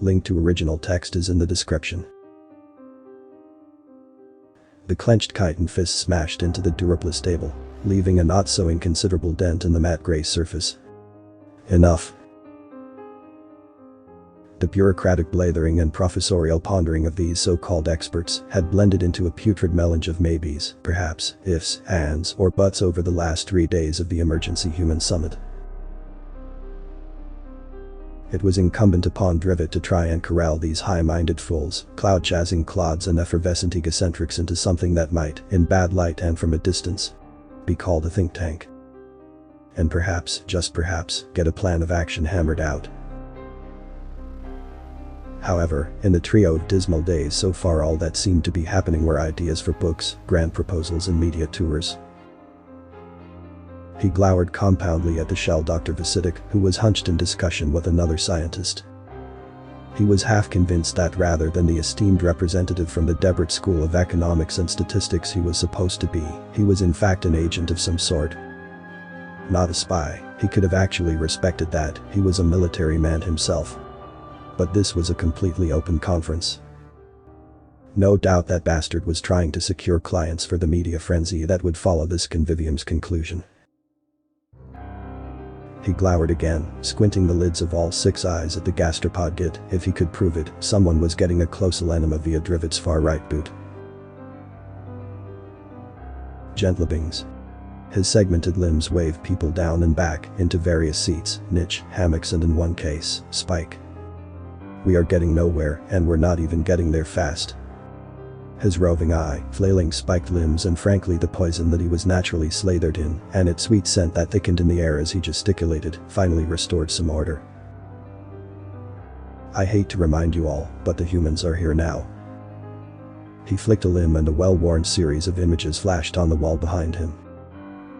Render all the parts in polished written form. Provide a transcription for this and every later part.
Link to original text is in the description. The clenched chitin fist smashed into the duraplast table, leaving a not so inconsiderable dent in the matte gray surface. Enough. The bureaucratic blathering and professorial pondering of these so-called experts had blended into a putrid melange of maybes, perhaps, ifs, ands, or buts over the last 3 days of the emergency human summit. It was incumbent upon Drivet to try and corral these high-minded fools, cloud-chasing clods and effervescent egocentrics into something that might, in bad light and from a distance, be called a think tank. And perhaps, just perhaps, get a plan of action hammered out. However, in the trio of dismal days so far, all that seemed to be happening were ideas for books, grant proposals and media tours. He glowered compoundly at the shell Dr. Vasitic, who was hunched in discussion with another scientist. He was half convinced that rather than the esteemed representative from the Debert School of Economics and Statistics he was supposed to be, he was in fact an agent of some sort. Not a spy, he could have actually respected that, he was a military man himself. But this was a completely open conference. No doubt that bastard was trying to secure clients for the media frenzy that would follow this convivium's conclusion. He glowered again, squinting the lids of all 6 eyes at the gastropod git. If he could prove it, someone was getting a close enema via Drivet's far right boot. Gentlebings. His segmented limbs waved people down and back into various seats, niche, hammocks and in one case, Spike. We are getting nowhere, and we're not even getting there fast. His roving eye, flailing spiked limbs and frankly the poison that he was naturally slathered in, and its sweet scent that thickened in the air as he gesticulated, finally restored some order. I hate to remind you all, but the humans are here now. He flicked a limb and a well-worn series of images flashed on the wall behind him.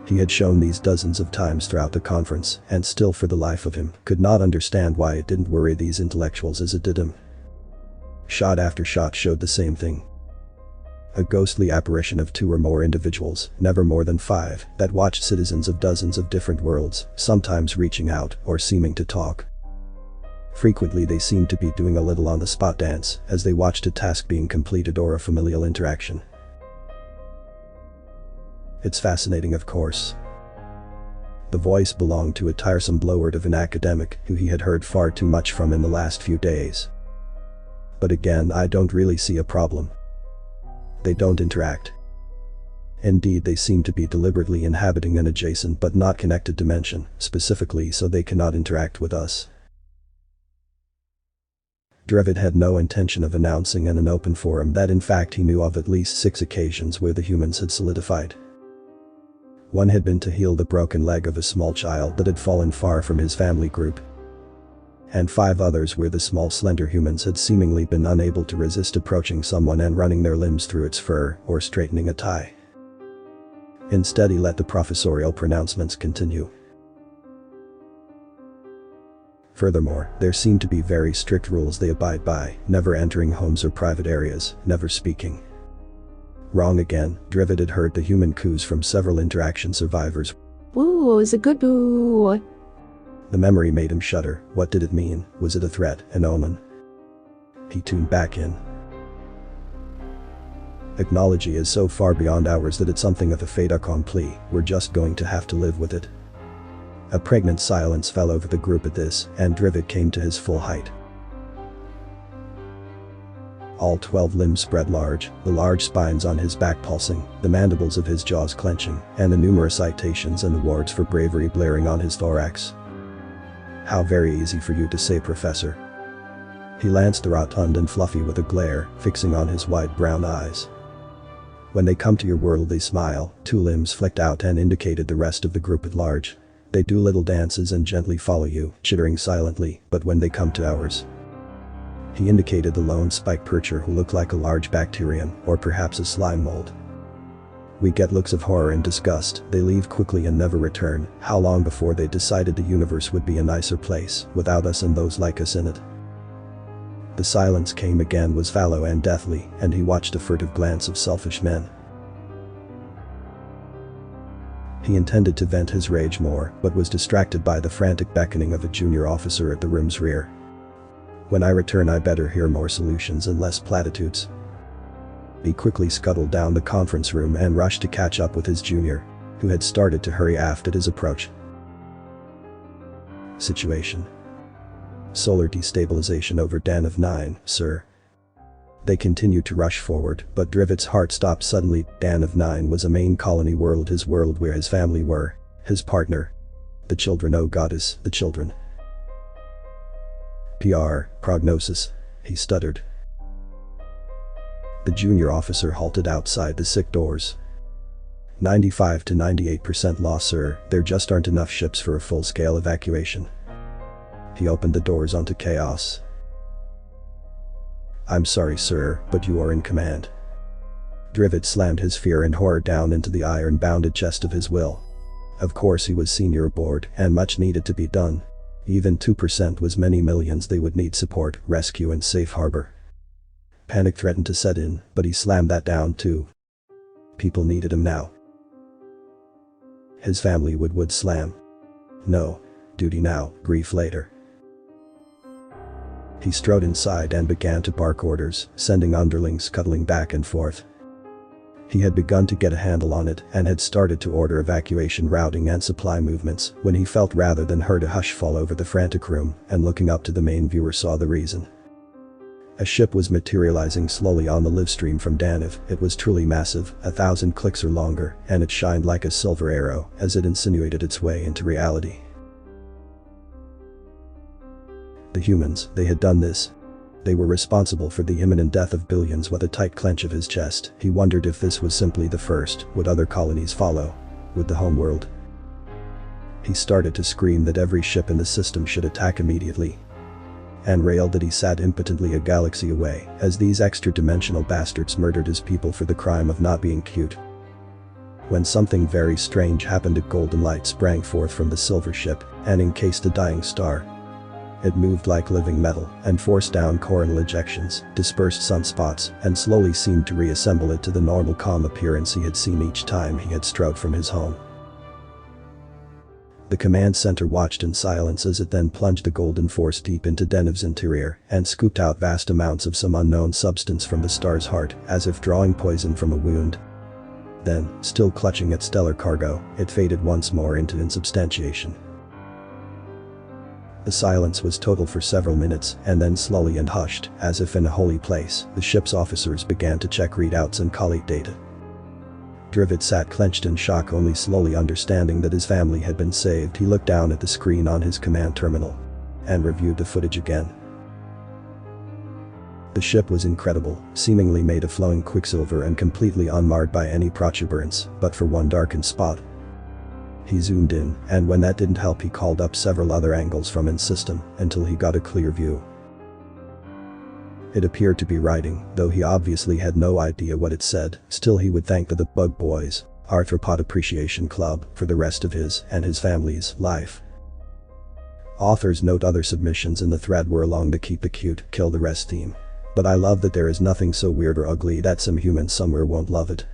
He had shown these dozens of times throughout the conference, and still for the life of him, could not understand why it didn't worry these intellectuals as it did him. Shot after shot showed the same thing. A ghostly apparition of 2 or more individuals, never more than 5, that watched citizens of dozens of different worlds, sometimes reaching out or seeming to talk. Frequently they seemed to be doing a little on-the-spot dance as they watched a task being completed or a familial interaction. It's fascinating, of course. The voice belonged to a tiresome bloward of an academic who he had heard far too much from in the last few days. But again, I don't really see a problem. They don't interact. Indeed, they seem to be deliberately inhabiting an adjacent but not connected dimension, specifically so they cannot interact with us. Drivet had no intention of announcing in an open forum that in fact he knew of at least 6 occasions where the humans had solidified. One had been to heal the broken leg of a small child that had fallen far from his family group. And 5 others where the small slender humans had seemingly been unable to resist approaching someone and running their limbs through its fur or straightening a tie. Instead he let the professorial pronouncements continue. Furthermore, there seemed to be very strict rules they abide by, never entering homes or private areas, never speaking. Wrong again, Drivet had heard the human coos from several interaction survivors. Boo is a good boo. The memory made him shudder. What did it mean? Was it a threat, an omen? He tuned back in. Technology is so far beyond ours that it's something of a fait accompli. We're just going to have to live with it. A pregnant silence fell over the group at this, and Drivet came to his full height. All 12 limbs spread large, the large spines on his back pulsing, the mandibles of his jaws clenching, and the numerous citations and awards for bravery blaring on his thorax. How very easy for you to say, Professor. He lanced the rotund and fluffy with a glare, fixing on his wide brown eyes. When they come to your world they smile. 2 limbs flicked out and indicated the rest of the group at large. They do little dances and gently follow you, chittering silently, but when they come to ours. He indicated the lone spike percher who looked like a large bacterium, or perhaps a slime mold. We get looks of horror and disgust, they leave quickly and never return. How long before they decided the universe would be a nicer place, without us and those like us in it? The silence came again, was fallow and deathly, and he watched a furtive glance of selfish men. He intended to vent his rage more, but was distracted by the frantic beckoning of a junior officer at the room's rear. When I return I better hear more solutions and less platitudes. He quickly scuttled down the conference room and rushed to catch up with his junior, who had started to hurry aft at his approach. Situation: solar destabilization over Den of 9, sir. They continued to rush forward, but Drivet's heart stopped suddenly. Den of 9 was a main colony world, his world where his family were, his partner. The children, oh goddess, the children. Prognosis, he stuttered. The junior officer halted outside the sick doors. 95 to 98% loss, sir. There just aren't enough ships for a full-scale evacuation. He opened the doors onto chaos. I'm sorry, sir, but you are in command. Drivet slammed his fear and horror down into the iron-bounded chest of his will. Of course he was senior aboard, and much needed to be done. Even 2% was many millions. They would need support, rescue and safe harbor. Panic threatened to set in, but he slammed that down too. People needed him now. His family would slam. No. Duty now, grief later. He strode inside and began to bark orders, sending underlings scuttling back and forth. He had begun to get a handle on it and had started to order evacuation routing and supply movements when he felt rather than heard a hush fall over the frantic room, and looking up to the main viewer saw the reason. A ship was materializing slowly on the livestream from Daniv. It was truly massive, 1,000 clicks or longer, and it shined like a silver arrow as it insinuated its way into reality. The humans, they had done this. They were responsible for the imminent death of billions. With a tight clench of his chest, he wondered if this was simply the first. Would other colonies follow? Would the homeworld? He started to scream that every ship in the system should attack immediately, and railed that he sat impotently a galaxy away as these extra-dimensional bastards murdered his people for the crime of not being cute. When something very strange happened, a golden light sprang forth from the silver ship and encased the dying star. It moved like living metal and forced down coronal ejections, dispersed sunspots, and slowly seemed to reassemble it to the normal calm appearance he had seen each time he had strode from his home. The command center watched in silence as it then plunged the golden force deep into Denev's interior and scooped out vast amounts of some unknown substance from the star's heart, as if drawing poison from a wound. Then, still clutching at stellar cargo, it faded once more into insubstantiation. The silence was total for several minutes, and then slowly and hushed, as if in a holy place, the ship's officers began to check readouts and collate data. Drivet sat clenched in shock, only slowly understanding that his family had been saved. He looked down at the screen on his command terminal and reviewed the footage again. The ship was incredible, seemingly made of flowing quicksilver and completely unmarred by any protuberance, but for one darkened spot. He zoomed in, and when that didn't help he called up several other angles from in system until he got a clear view. It appeared to be writing, though he obviously had no idea what it said. Still, he would thank the Bug Boys Arthropod Appreciation Club for the rest of his and his family's life. Authors note other submissions in the thread were along the keep the cute, kill the rest theme. But I love that there is nothing so weird or ugly that some human somewhere won't love it.